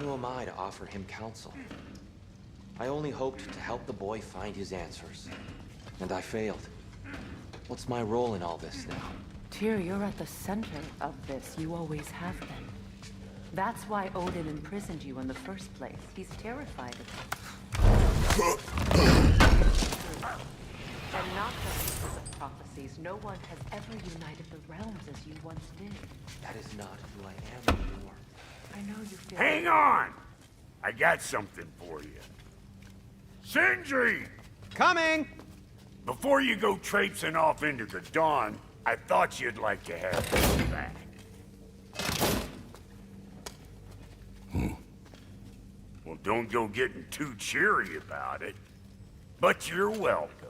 Who am I to offer him counsel? I only hoped to help the boy find his answers. And I failed. What's my role in all this now? Tyr, you're at the center of this. You always have been. That's why Odin imprisoned you in the first place. He's terrified of you. And not just because of prophecies, no one has ever united the realms as you once did. That is not who I am anymore. I know you feel... Hang on! I got something for you. Sindri! Coming! Before you go traipsing off into the dawn, I thought you'd like to have this back. Well, don't go getting too cheery about it. But you're welcome.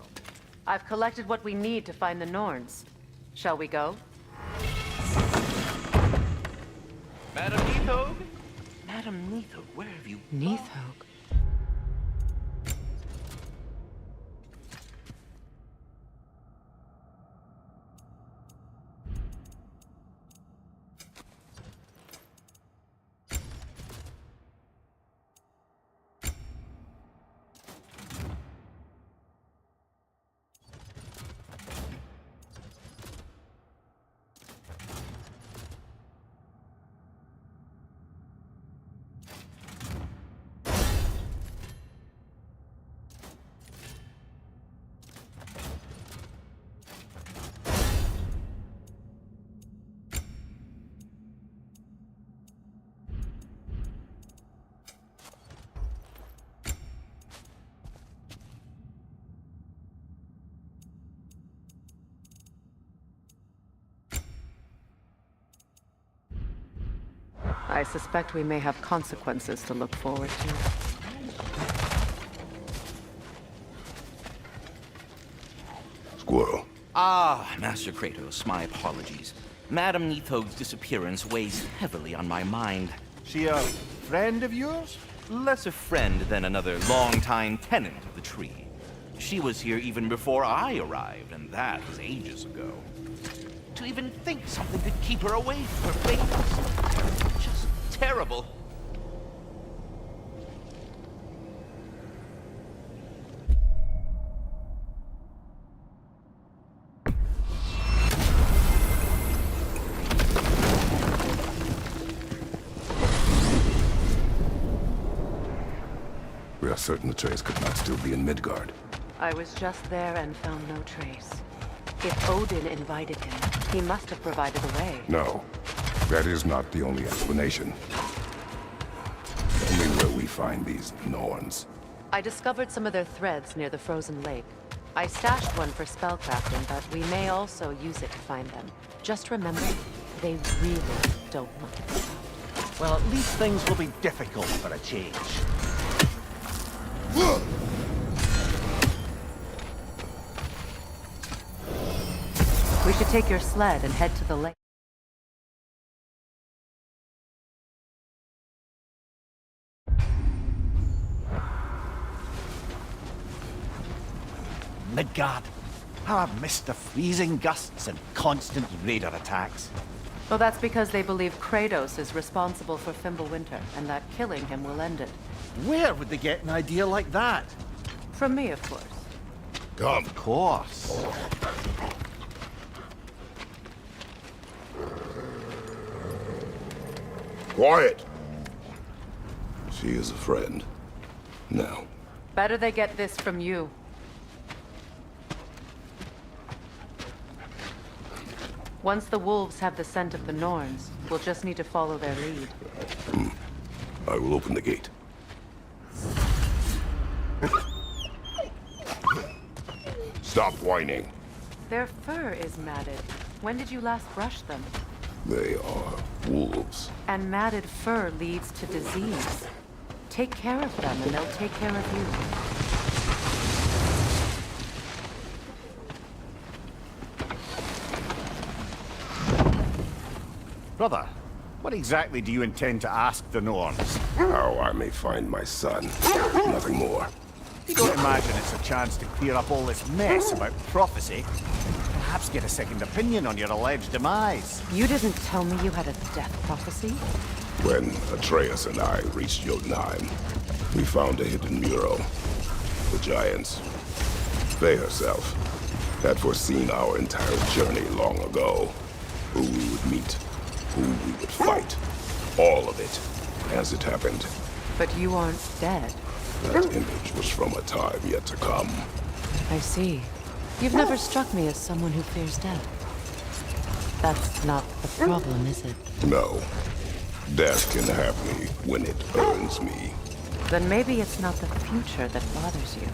I've collected what we need to find the Norns. Shall we go? Madam Neathog? Madam Neathog, where have you... Neathog. I suspect we may have consequences to look forward to. Squirrel. Ah, Master Kratos, my apologies. Madam Neathog's disappearance weighs heavily on my mind. She a friend of yours? Less a friend than another longtime tenant of the tree. She was here even before I arrived, and that was ages ago. To even think something could keep her away from her fate was just terrible. We are certain the trace could not still be in Midgard. I was just there and found no trace. If Odin invited him, he must have provided a way. No, that is not the only explanation. Tell me where we find these Norns. I discovered some of their threads near the frozen lake. I stashed one for spellcrafting, but we may also use it to find them. Just remember, they really don't want to come out. Well, at least things will be difficult for a change. We should take your sled and head to the lake. Midgard. How I've missed the freezing gusts and constant raider attacks. Well, that's because they believe Kratos is responsible for Fimbulwinter, and that killing him will end it. Where would they get an idea like that? From me, of course. Come. Of course. Quiet! She is a friend. Now. Better they get this from you. Once the wolves have the scent of the Norns, we'll just need to follow their lead. I will open the gate. Stop whining. Their fur is matted. When did you last brush them? They are wolves. And matted fur leads to disease. Take care of them, and they'll take care of you. Brother, what exactly do you intend to ask the Norns? How I may find my son. Nothing more. You don't imagine it's a chance to clear up all this mess about prophecy? Perhaps get a second opinion on your alleged demise. You didn't tell me you had a death prophecy? When Atreus and I reached Jotunheim, we found a hidden mural. The Giants, they herself, had foreseen our entire journey long ago. Who we would meet, who we would fight. All of it, as it happened. But you aren't dead. That image was from a time yet to come. I see. You've never struck me as someone who fears death. That's not the problem, is it? No. Death can have me when it earns me. Then maybe it's not the future that bothers you.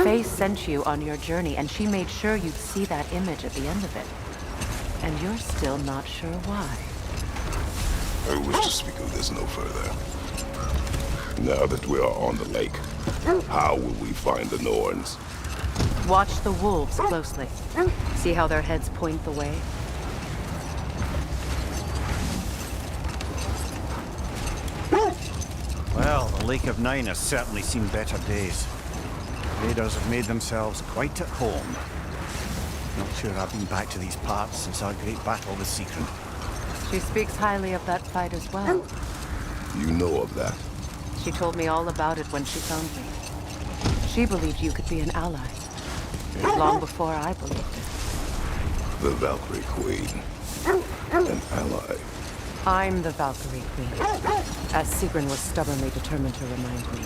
Faye sent you on your journey, and she made sure you'd see that image at the end of it. And you're still not sure why. I wish to speak of this no further. Now that we are on the lake, how will we find the Norns? Watch the wolves closely. See how their heads point the way? Well, the Lake of Nine has certainly seen better days. Raiders have made themselves quite at home. Not sure I've been back to these parts since our great battle with Sigrun. She speaks highly of that fight as well. You know of that? She told me all about it when she found me. She believed you could be an ally. Long before I believed it. The Valkyrie Queen. An ally. I'm the Valkyrie Queen, as Sigrun was stubbornly determined to remind me.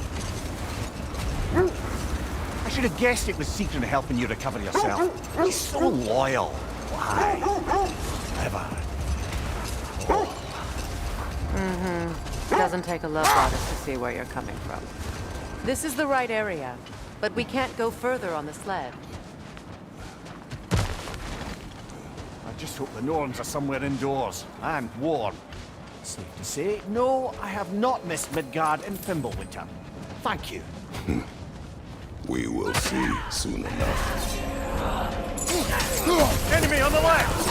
I should have guessed it was Sigrun helping you recover yourself. He's so loyal. Why? Clever. Doesn't take a love goddess to see where you're coming from. This is the right area, but we can't go further on the sled. I just hope the Norns are somewhere indoors and warm. Safe to say, no, I have not missed Midgard and Fimbulwinter. Thank you. We will see soon enough. Enemy on the left!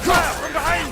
Fire from behind!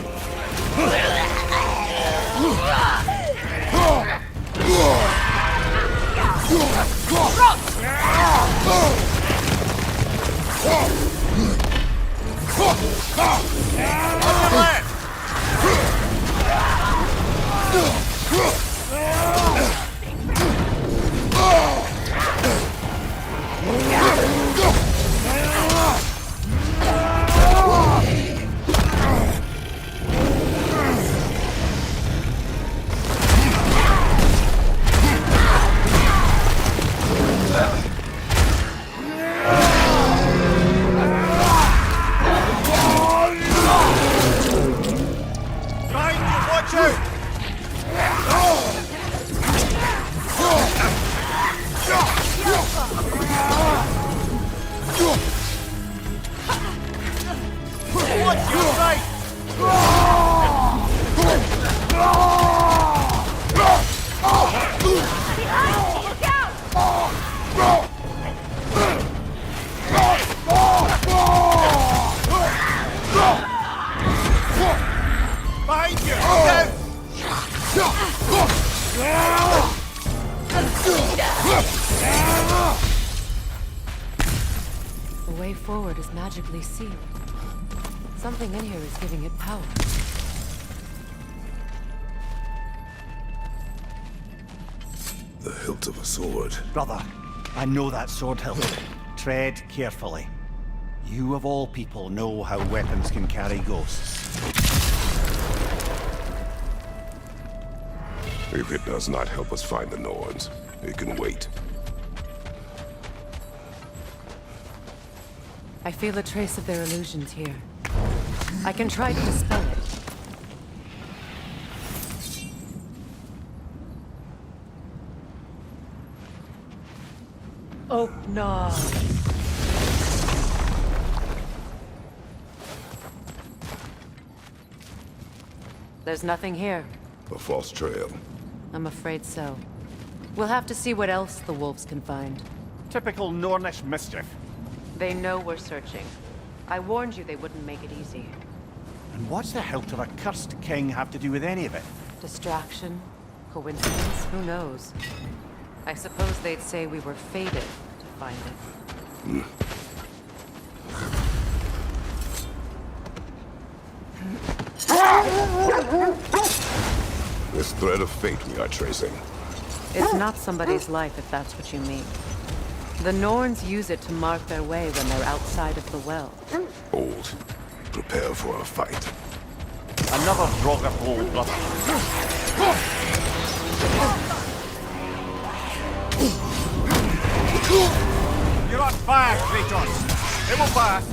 The way forward is magically sealed. Something in here is giving it power. The hilt of a sword. Brother, I know that sword hilt. Tread carefully. You of all people know how weapons can carry ghosts. If it does not help us find the Norns, it can wait. I feel a trace of their illusions here. I can try to dispel it. Oh, no. There's nothing here. A false trail. I'm afraid so. We'll have to see what else the wolves can find. Typical Nornish mischief. They know we're searching. I warned you they wouldn't make it easy. And what's the hilt of a cursed king have to do with any of it? Distraction? Coincidence? Who knows? I suppose they'd say we were fated to find it. This thread of fate we are tracing. It's not somebody's life, if that's what you mean. The Norns use it to mark their way when they're outside of the well. Old. Prepare for a fight. Another Draugr hole, brother. You're on fire, Kratos. It will pass.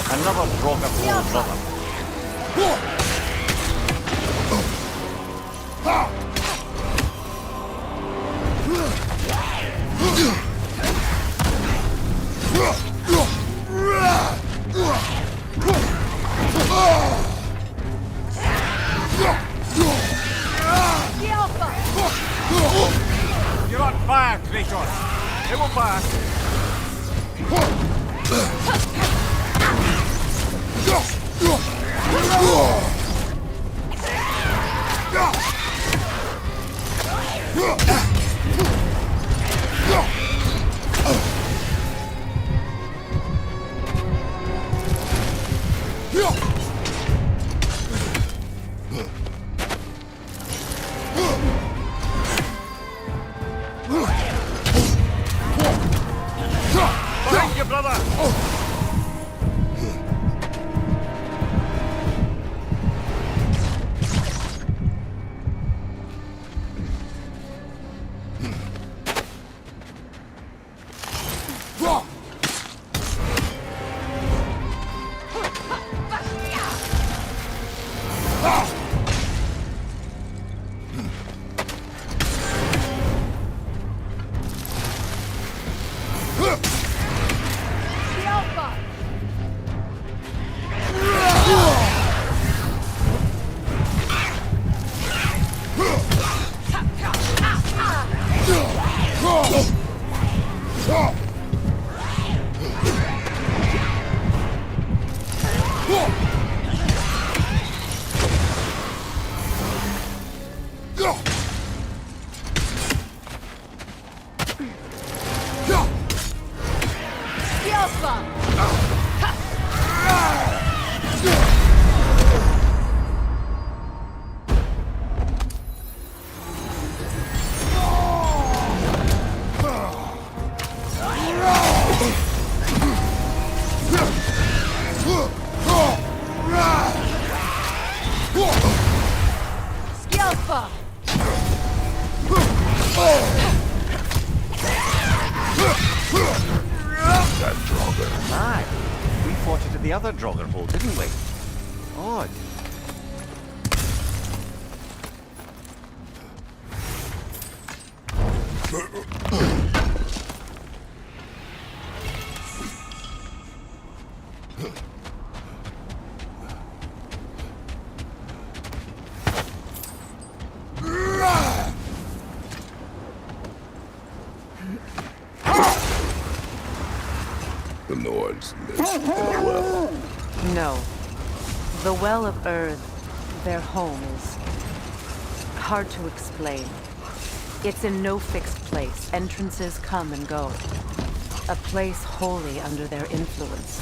Another Draugr hole, brother. You're on fire, Kratos. It will pass. Thank you, brother! That Draugr. Aye. We fought it at the other Draugr hole, didn't we? Odd. The Nords live in a well. No. The Well of Earth, their home, is hard to explain. It's in no fixed place. Entrances come and go. A place wholly under their influence,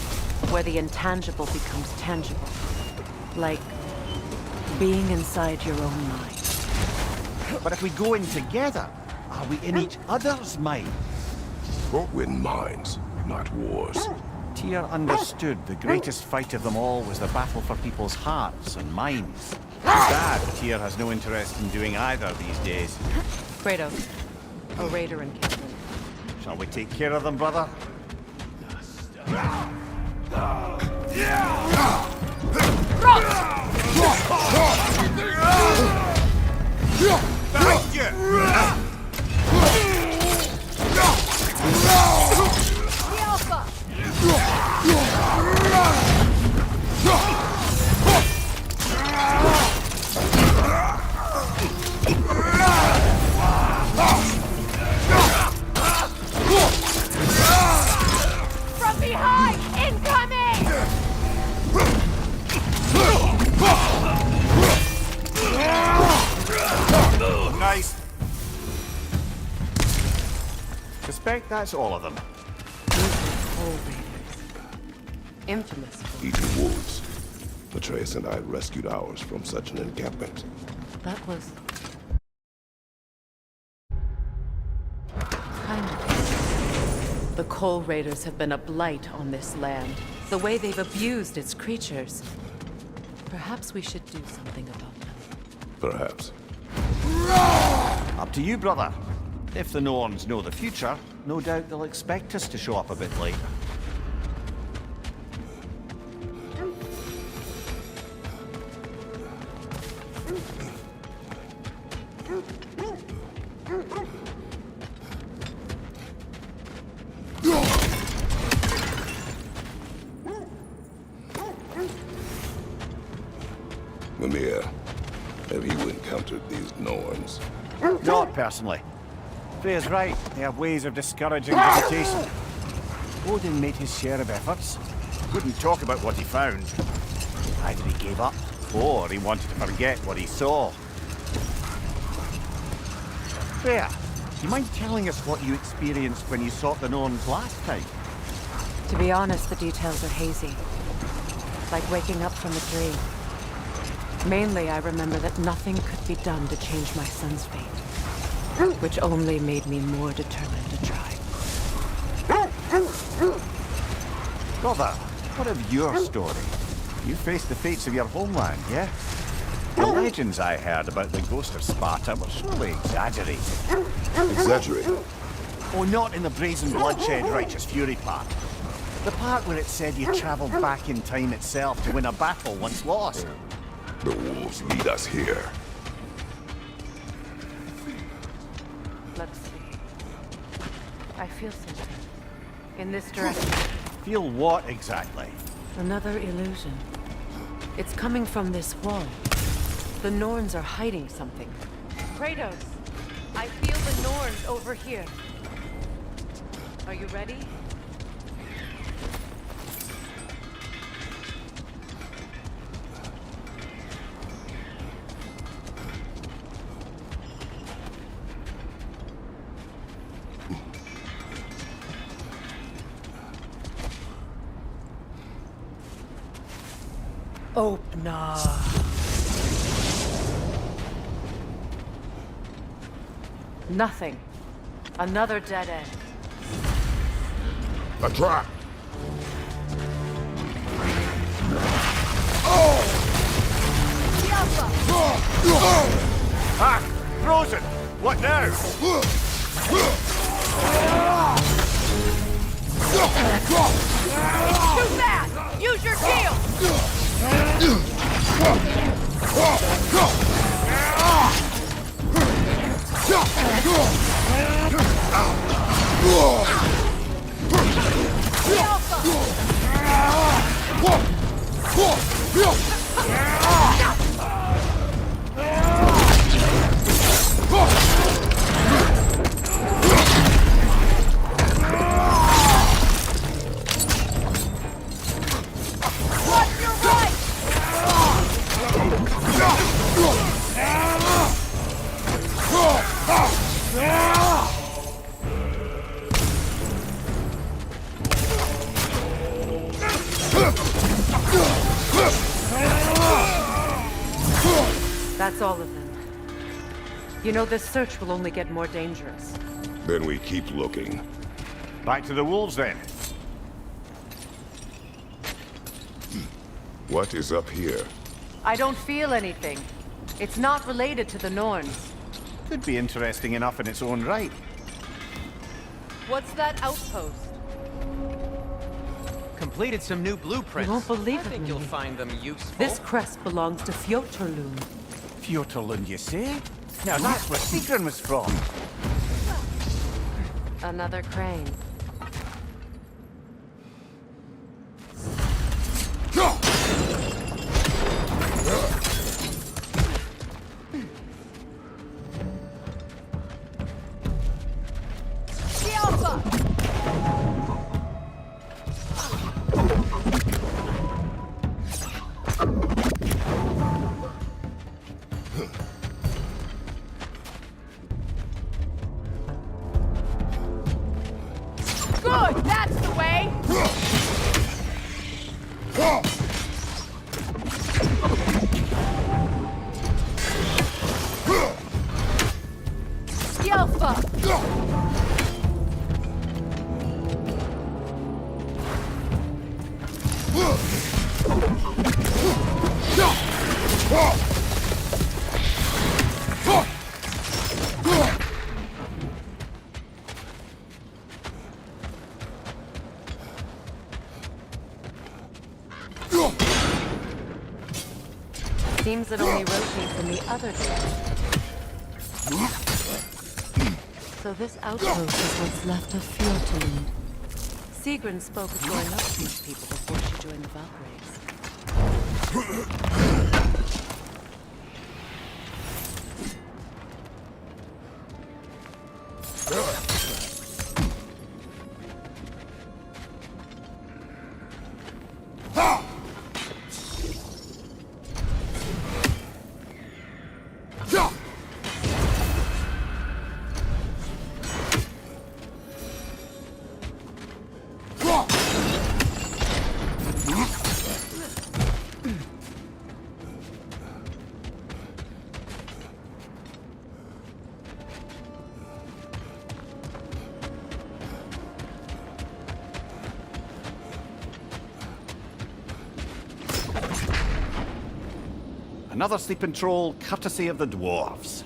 where the intangible becomes tangible. Like being inside your own mind. But if we go in together, are we in each other's mind? Win minds, not wars. Tyr understood the greatest fight of them all was the battle for people's hearts and minds. Too bad Tyr has no interest in doing either these days. Kratos, a raider and captain. Shall we take care of them, brother? Thank you! From behind! Incoming! Nice. Suspect that's all of them. Coal raiders. Infamous. Eating wolves. Atreus and I rescued ours from such an encampment. That was... kind of. The Coal Raiders have been a blight on this land. The way they've abused its creatures. Perhaps we should do something about them. Perhaps. Up to you, brother. If the Norns know the future, no doubt they'll expect us to show up a bit late. Mimir, have you encountered these Norns? Not personally. Freya's right. They have ways of discouraging visitation. Odin made his share of efforts. Wouldn't talk about what he found. Either he gave up, or he wanted to forget what he saw. Freya, do you mind telling us what you experienced when you sought the Norns last time? To be honest, the details are hazy. Like waking up from a dream. Mainly, I remember that nothing could be done to change my son's fate. Which only made me more determined to try. Brother, what of your story? You faced the fates of your homeland, yeah? The legends I heard about the ghost of Sparta were surely exaggerated. Exaggerated? Oh, not in the brazen bloodshed righteous fury part. The part where it said you traveled back in time itself to win a battle once lost. The wolves lead us here. Let's see. I feel something. In this direction. Feel what exactly? Another illusion. It's coming from this wall. The Norns are hiding something. Kratos! I feel the Norns over here. Are you ready? Opener. Nothing. Another dead end. A trap! Ah! Frozen! What now? Too fast! Use your shield! Watch your right! That's all of them. You know, this search will only get more dangerous. Then we keep looking. Back to the wolves then. What is up here? I don't feel anything. It's not related to the Norns. Could be interesting enough in its own right. What's that outpost? Completed some new blueprints. You won't believe I it, think you'll Louis. find them useful. This crest belongs to Fjotorlund. Fjotorlund, you say? Now that's where Sigrun was from. Another crane. Good! That's the way! Skjelfa! Seems it only rotates in the other direction. So this outpost is what's left of Fjotorlund. Sigrun spoke of going up to these people before she joined the Valkyries. Another sleeping troll, courtesy of the dwarves.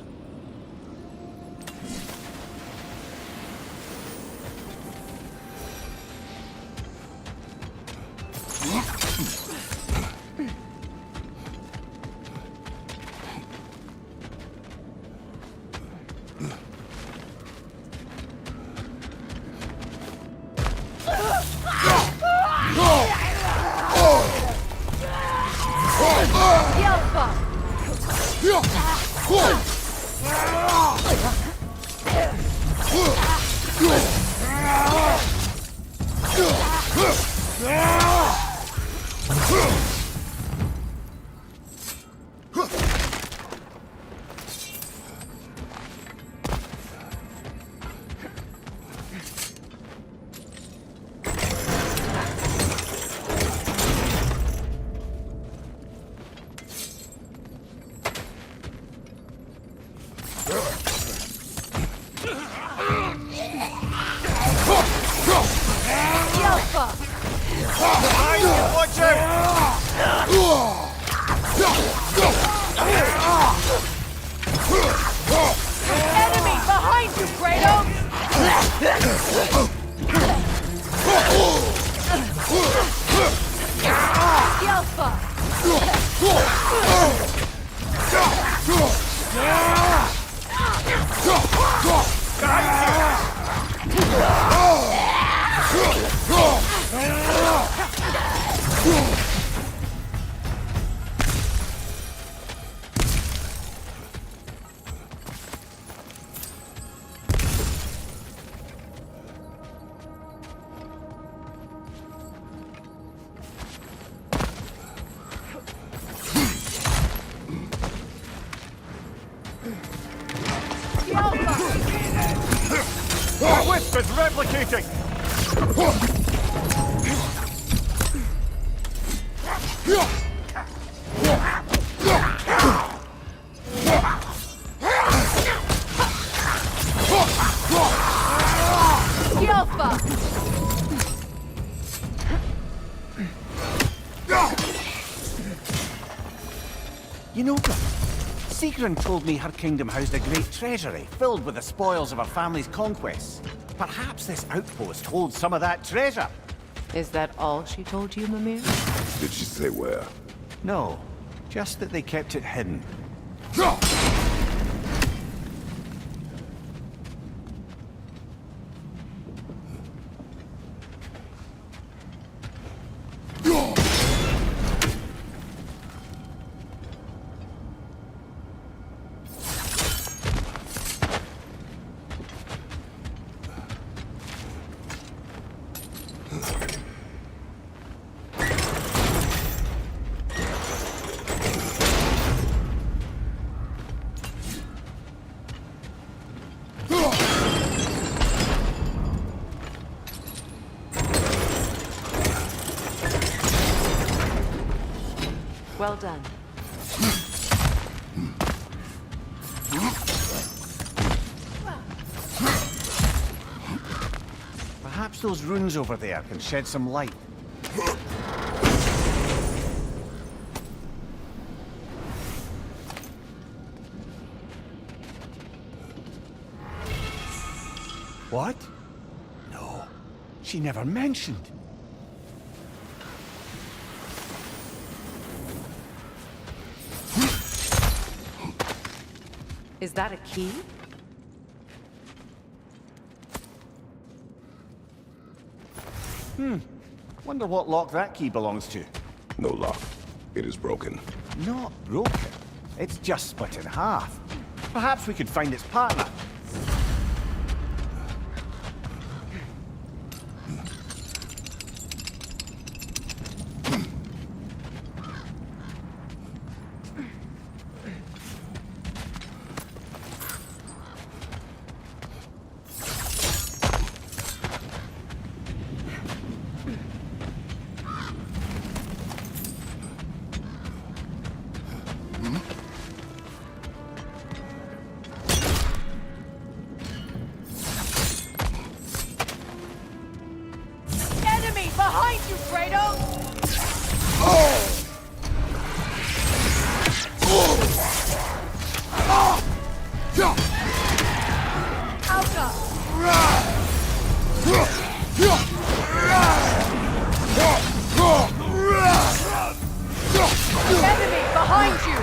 Enemy behind you, Kratos! Our wisp is replicating! You know, Sigrun told me her kingdom housed a great treasury filled with the spoils of her family's conquests. Perhaps this outpost holds some of that treasure. Is that all she told you, Mimir? Did she say where? No, just that they kept it hidden. Well done. Perhaps those runes over there can shed some light. What? No, she never mentioned. Is that a key? Wonder what lock that key belongs to. No lock. It is broken. Not broken. It's just split in half. Perhaps we could find its partner. Enemy behind you, Kratos! Enemy behind you!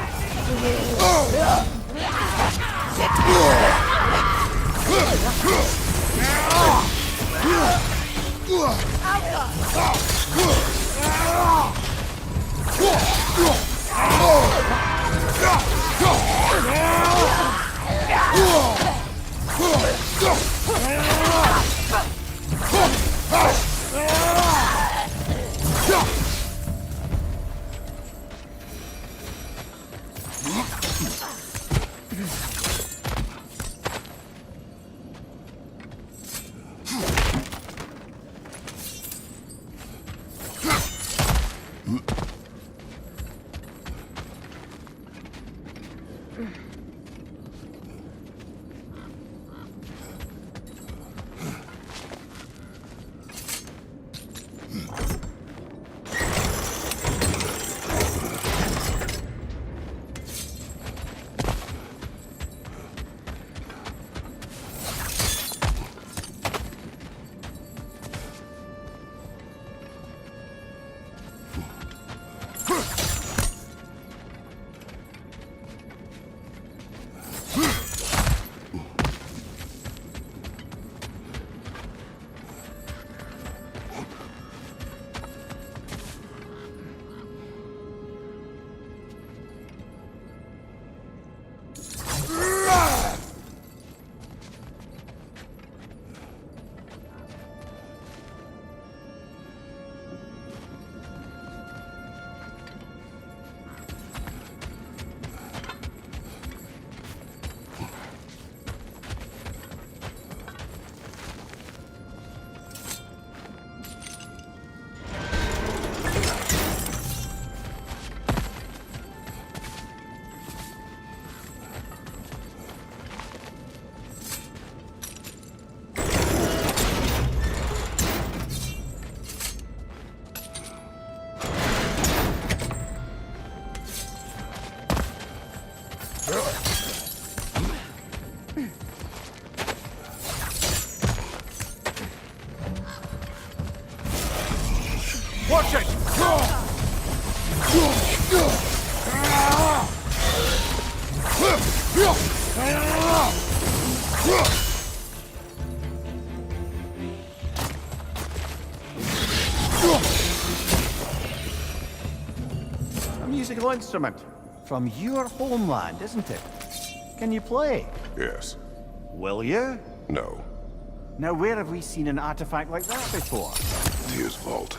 Watch it! A musical instrument from your homeland, isn't it? Can you play? Yes. Will you? No. Now, where have we seen an artifact like that before? Tyr's vault.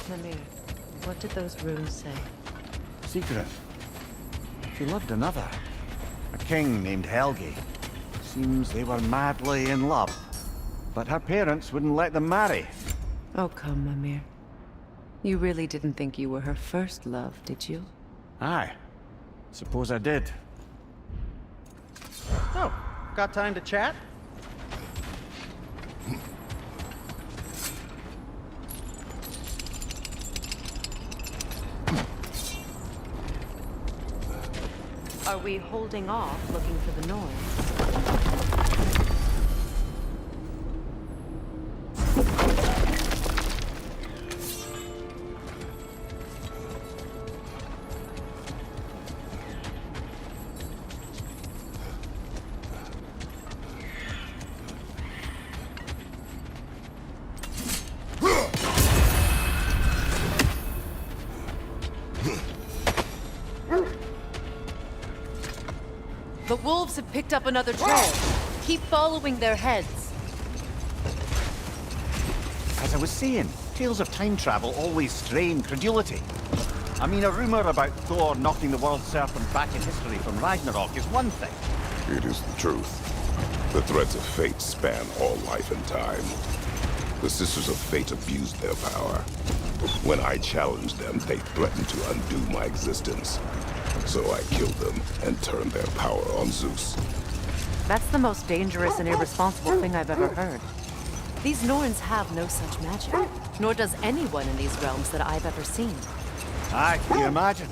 Mimir, what did those runes say? Secret. She loved another. A king named Helgi. Seems they were madly in love. But her parents wouldn't let them marry. Oh, come, Mimir. You really didn't think you were her first love, did you? Aye. Suppose I did. Oh, got time to chat? Are we holding off looking for the noise? The wolves have picked up another trail. Keep following their heads. As I was saying, tales of time travel always strain credulity. I mean, a rumor about Thor knocking the world serpent back in history from Ragnarok is one thing. It is the truth. The threads of fate span all life and time. The Sisters of Fate abused their power. When I challenged them, they threatened to undo my existence. So I killed them and turned their power on Zeus. That's the most dangerous and irresponsible thing I've ever heard. These Norns have no such magic, nor does anyone in these realms that I've ever seen. Aye, can you imagine?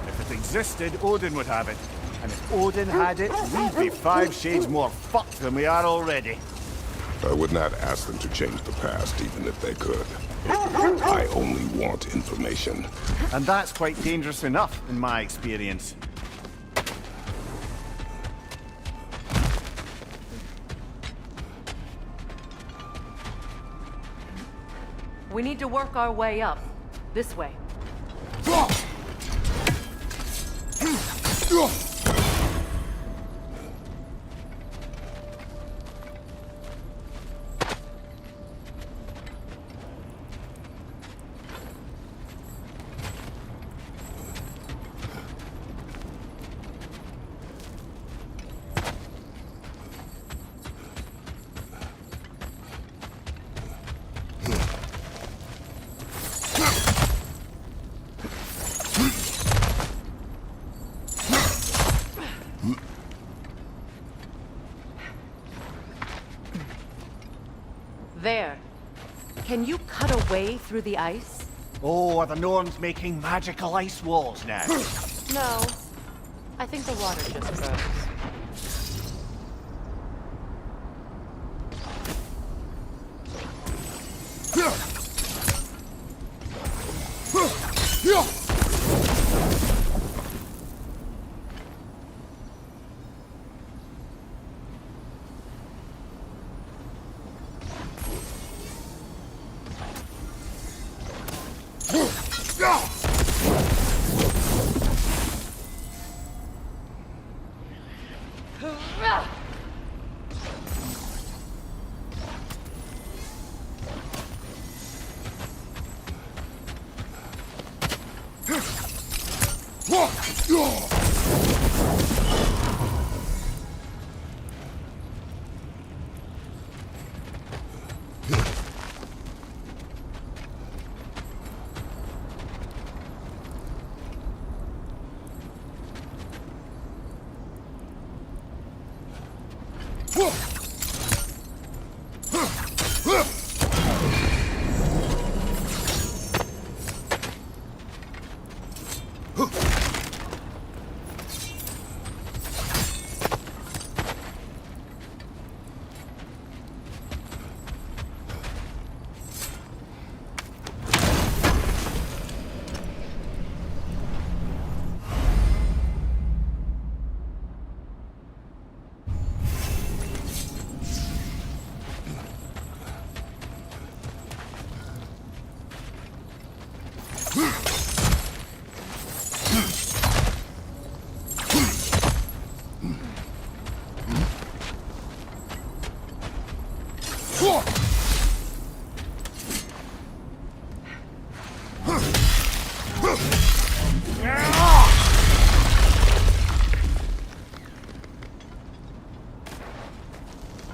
If it existed, Odin would have it. And if Odin had it, we'd be 5 shades more fucked than we are already. I would not ask them to change the past, even if they could. I only want information. And that's quite dangerous enough, in my experience. We need to work our way up. This way. Can you cut a way through the ice? Oh, are the Norns making magical ice walls now? No. I think the water just froze.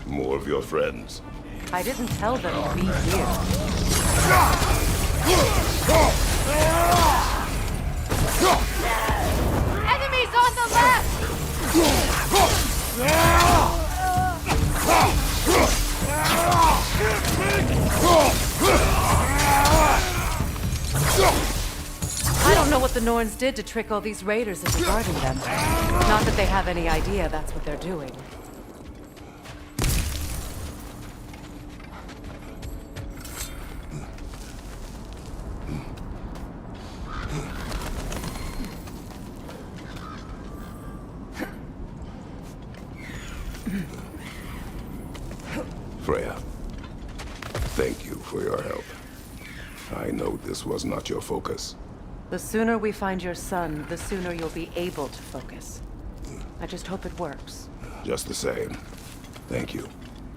More of your friends. I didn't tell them to be here. Enemies on the left! I don't know what the Norns did to trick all these raiders into guarding them. Not that they have any idea that's what they're doing. Freya, thank you for your help. I know this was not your focus. The sooner we find your son, the sooner you'll be able to focus. I just hope it works. Just the same, thank you.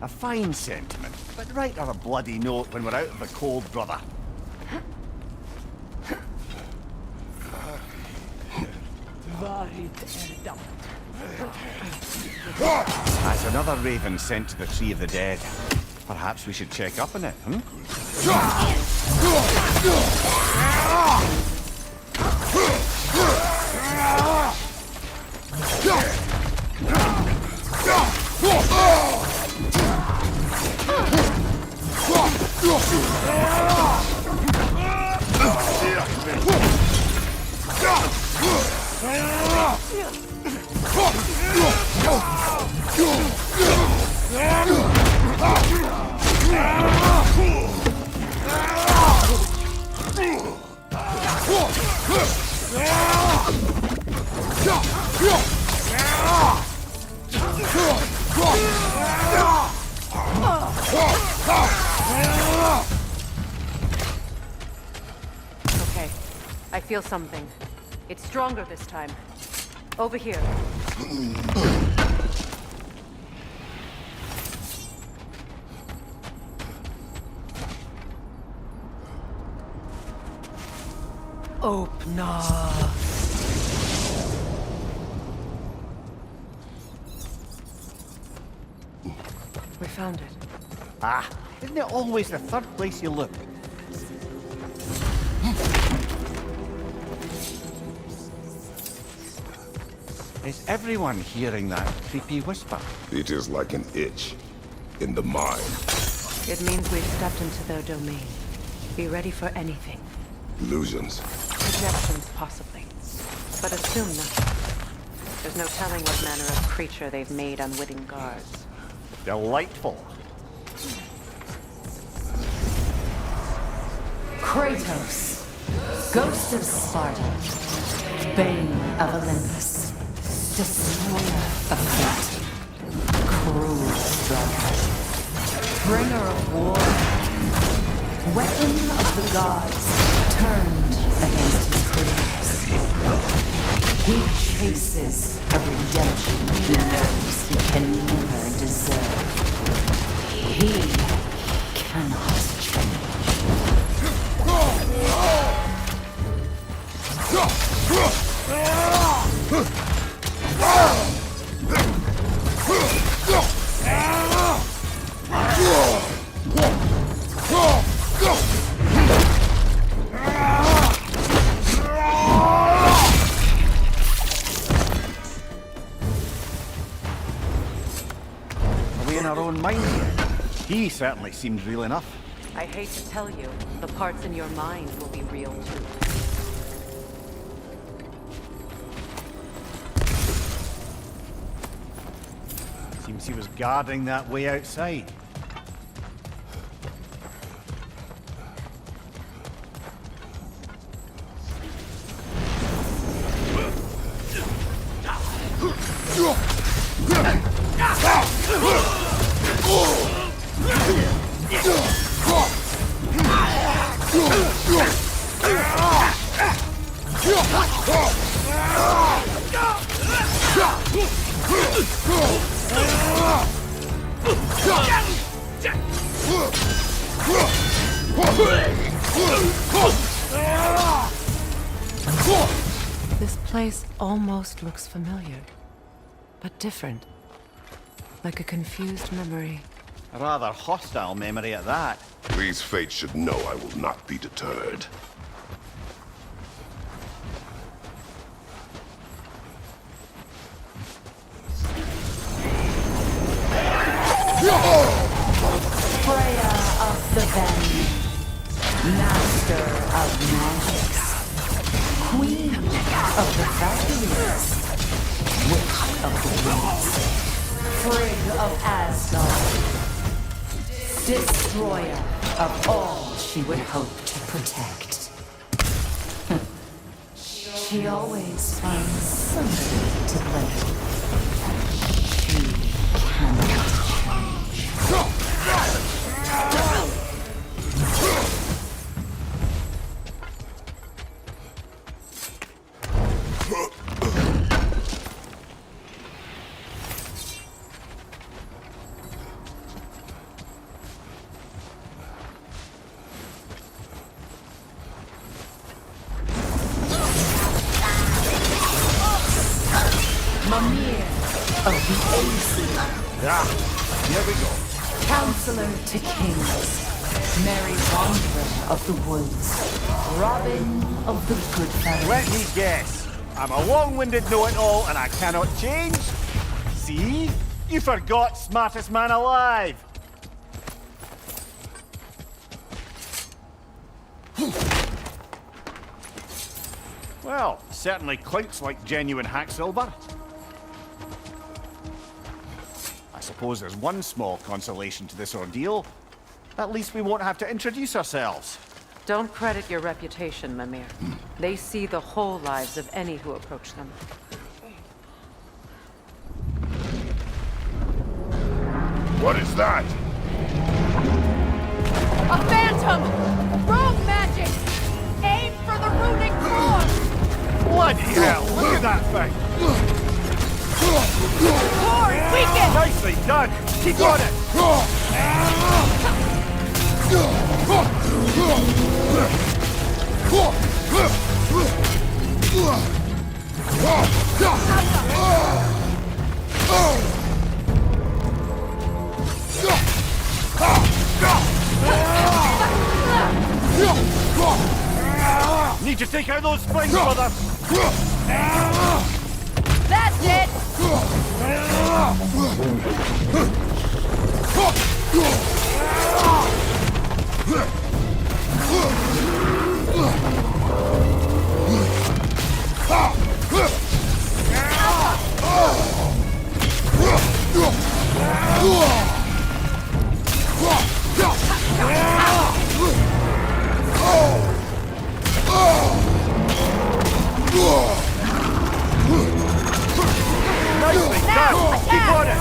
A fine sentiment, but write her a bloody note when we're out of the cold, brother. That's another raven sent to the Tree of the Dead. Perhaps we should check up on it, hmm? Okay, I feel something. It's stronger this time. Over here. Opna. We found it. Ah, isn't it always the third place you look? Is everyone hearing that creepy whisper? It is like an itch in the mind. It means we've stepped into their domain. Be ready for anything. Illusions. Projections, possibly. But assume nothing. There's no telling what manner of creature they've made unwitting guards. Delightful. Kratos, Ghost of Sparta, Bane of Olympus, Destroyer of Fate, Cruel Striker, Bringer of War, Weapon of the Gods, turned against his creators. He chases a redemption he knows he can never deserve. He cannot change. Are we in our own mind here? He certainly seems real enough. I hate to tell you, the parts in your mind will be real too. Seems he was guarding that way outside. This place almost looks familiar, but different. Like a confused memory. A rather hostile memory at that. These fates should know I will not be deterred. Freya of the Ven, Master of Magics, Queen of the Valkyries, Witch of the Winds, Frigg of Asgard, Destroyer of all she would hope to protect. She always finds somebody to blame. She cannot change. Mimir of the Aesir. Ah, here we go. Counselor to kings, Merry Wanderer of the woods, Robin of the good fellows. Let me guess. I'm a long-winded know-it-all and I cannot change? See? You forgot smartest man alive. Well, certainly clinks like genuine hack silver. I suppose there's one small consolation to this ordeal. At least we won't have to introduce ourselves. Don't credit your reputation, Mimir. They see the whole lives of any who approach them. What is that? A phantom! Rogue magic! Aim for the runic core! Bloody hell! Look at that thing! Core is weakened! Nicely done! Keep on it! Need to take out those springs, brother! That's it! Nicely done! Keep on it!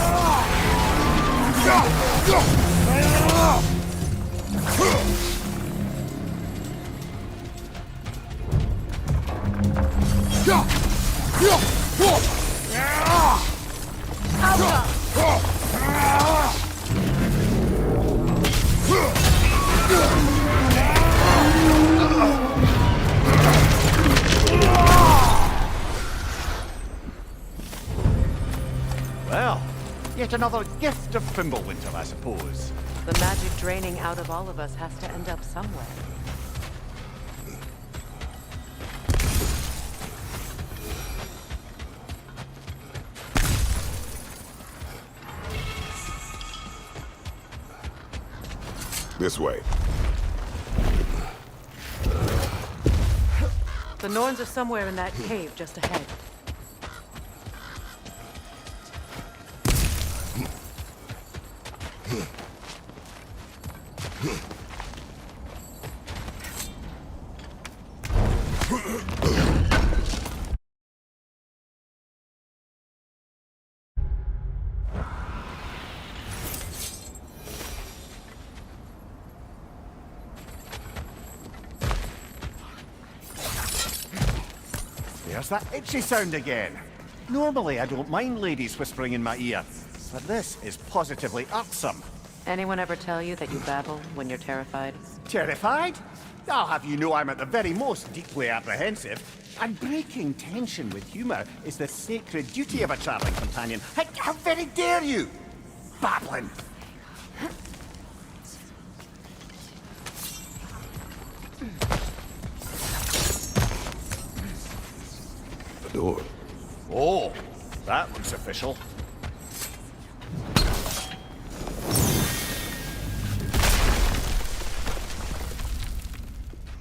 Well, yet another gift of Fimbulwinter, I suppose. The magic draining out of all of us has to end up somewhere. This way. The Norns are somewhere in that cave just ahead. There's that itchy sound again. Normally I don't mind ladies whispering in my ear, but this is positively irksome. Anyone ever tell you that you babble when you're terrified? Terrified? I'll have you know I'm at the very most deeply apprehensive. And breaking tension with humour is the sacred duty of a travelling companion. How very dare you! Babbling! The door. Oh, that looks official.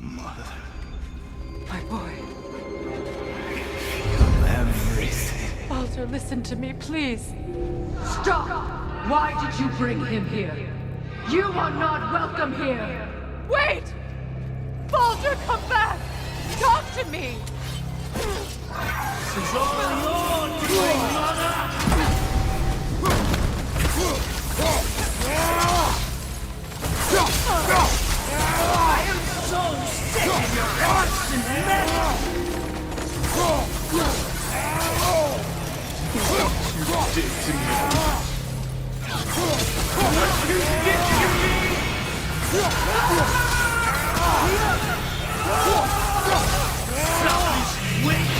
My boy. Everything. Baldur, listen to me, please. Stop! Why did you bring him here? You are not welcome here! Wait! Baldur, come back! Talk to me! It's all your doing, mother! I am so sick of your constant meddling! What you did to me! What you did to me! Selfish witch!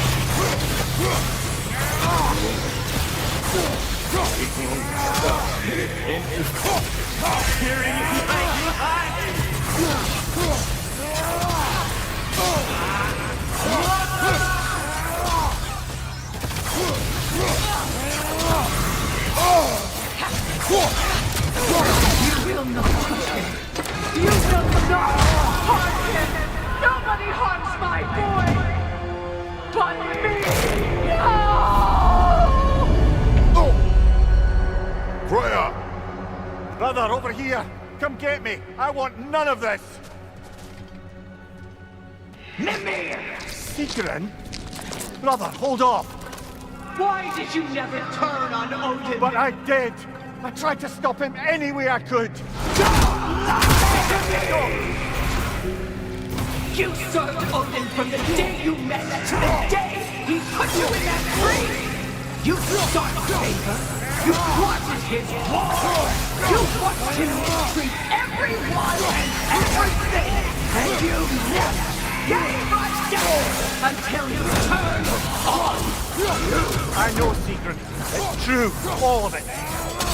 Hearing you will not touch him! You will not harm him! Nobody harms my boy! But me! No! Freya! Brother, over here! Come get me! I want none of this! Mimir! Secret? Brother, hold off! Why did you never turn on Odin? But I did! I tried to stop him any way I could! You served Odin from the day you met to the day he put you in that tree! You sought favor! You plotted his war! You watched him mistreat everyone and everything! And you never gave a damn until you turned on you! I know, Secret. It's true, all of it.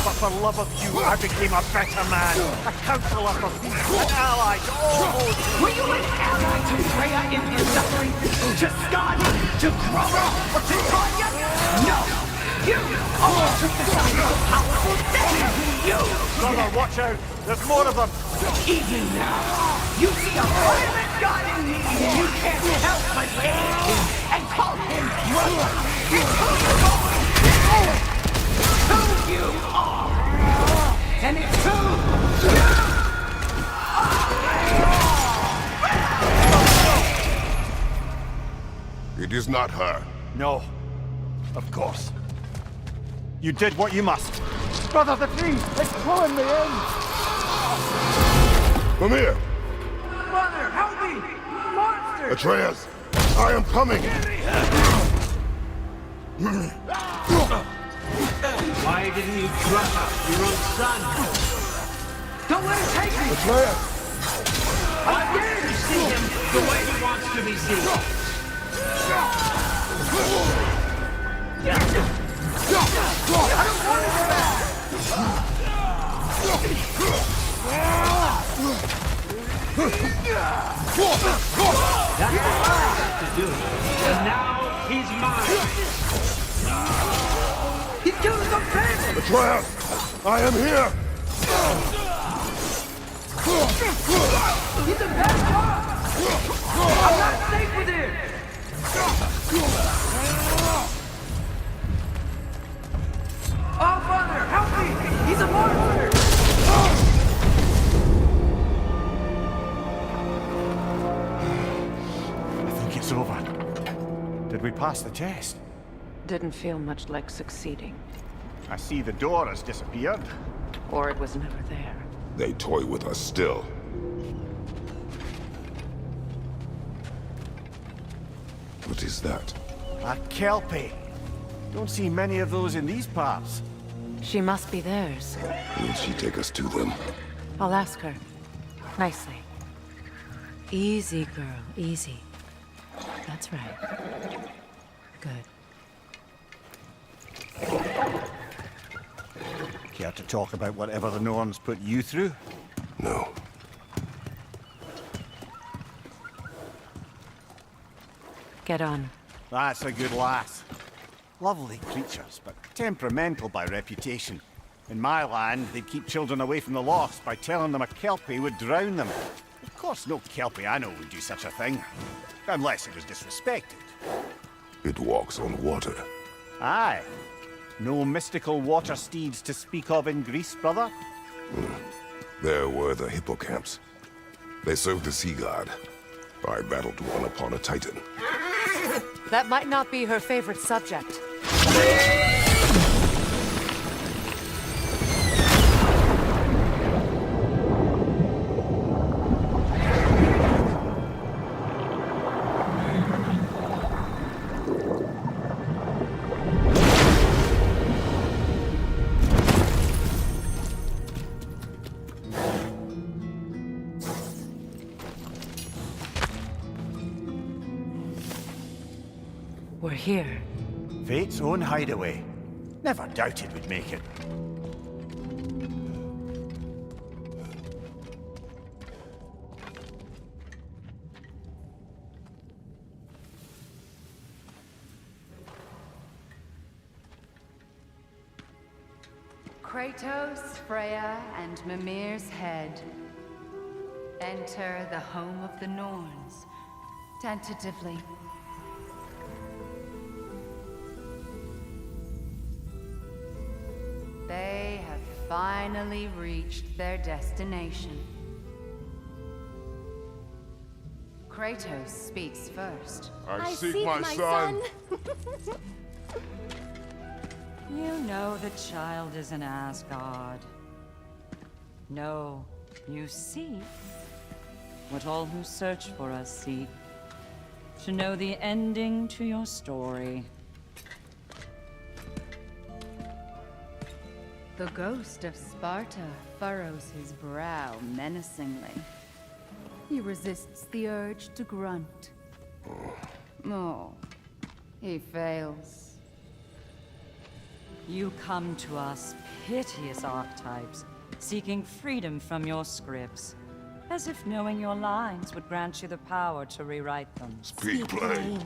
But for love of you, I became a better man. A counselor for peace, an ally to all those. Were you an ally to Freya in her suffering? To Skadi? To Groma? Or to Tanya? No! You all took the side of the powerful Satan who you... Brother, watch out! There's more of them! Even now, you see a violent god in me, and you can't help but hate him and call him brother. It's who you're going to be. Who you are. And it's who you are. It is not her. No. Of course. You did what you must. Brother, the tree! It's pulling me in! Mimir! Mother, help me! Monster! Atreus! I am coming! Why didn't you drop your own son? Don't let him take me! Atreus! I dare to see him the way he wants to be seen! I don't want him back! That's what I got to do. And now he's mine. He killed his own family! Atreus! I am here! He's a bad dog! I'm not safe with him! Oh, Mother, help me! He's a monster! I think it's over. Did we pass the test? Didn't feel much like succeeding. I see the door has disappeared. Or it was never there. They toy with us still. What is that? A Kelpie. Don't see many of those in these parts. She must be theirs. Will she take us to them? I'll ask her. Nicely. Easy, girl. Easy. That's right. Good. Care to talk about whatever the Norns put you through? No. Get on. That's a good lass. Lovely creatures, but temperamental by reputation. In my land, they'd keep children away from the lost by telling them a Kelpie would drown them. Of course, no Kelpie I know would do such a thing. Unless it was disrespected. It walks on water. Aye. No mystical water steeds to speak of in Greece, brother? There were the hippocamps. They served the sea god. I battled one upon a titan. That might not be her favorite subject. We're here. Fate's own hideaway. Never doubted we'd make it. Kratos, Freya, and Mimir's head. Enter the home of the Norns. Tentatively. They have finally reached their destination. Kratos speaks first. I seek my son. You know the child is in Asgard. No, you seek what all who search for us seek. To know the ending to your story. The ghost of Sparta furrows his brow menacingly. He resists the urge to grunt. Oh, he fails. You come to us, piteous archetypes, seeking freedom from your scripts. As if knowing your lines would grant you the power to rewrite them. Speak plain.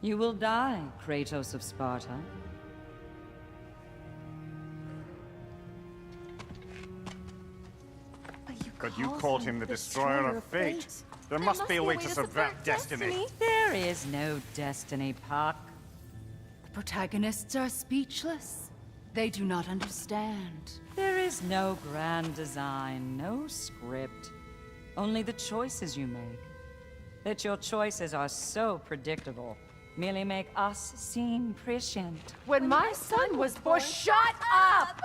You will die, Kratos of Sparta. But you called him the destroyer of fate. There must be a way to subvert destiny. There is no destiny, Puck. The protagonists are speechless. They do not understand. There is no grand design, no script. Only the choices you make. That your choices are so predictable merely make us seem prescient. When my son was born, shut up!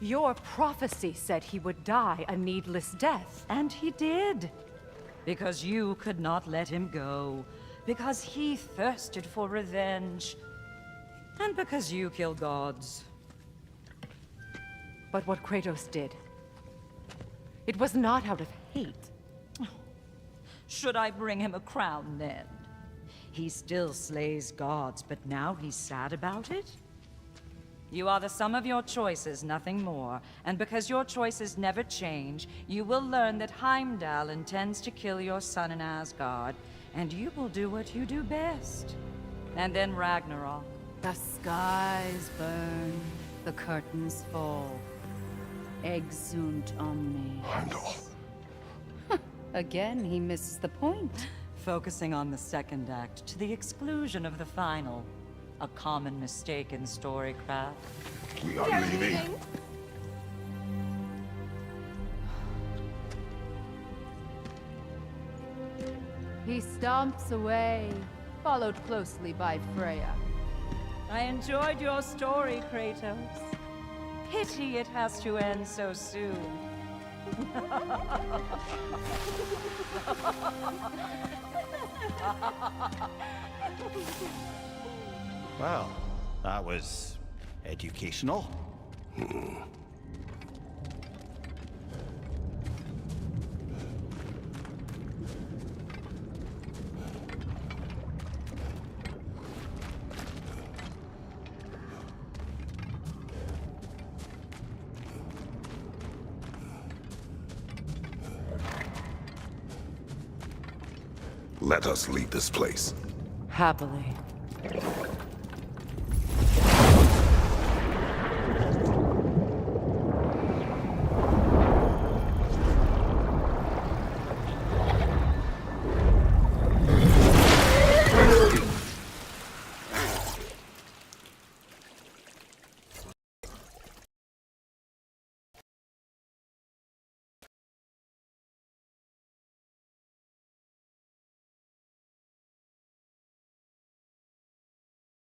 Your prophecy said he would die a needless death. And he did. Because you could not let him go. Because he thirsted for revenge. And because you kill gods. But what Kratos did, it was not out of hate. Should I bring him a crown then? He still slays gods, but now he's sad about it? You are the sum of your choices, nothing more. And because your choices never change, you will learn that Heimdall intends to kill your son in Asgard, and you will do what you do best. And then Ragnarok. The skies burn, the curtains fall. Exunt omnes. Heimdall. Again, he misses the point. Focusing on the second act to the exclusion of the final. A common mistake in storycraft. We are leaving. He stomps away, followed closely by Freya. I enjoyed your story, Kratos. Pity it has to end so soon. Well, that was educational. Let us leave this place. Happily.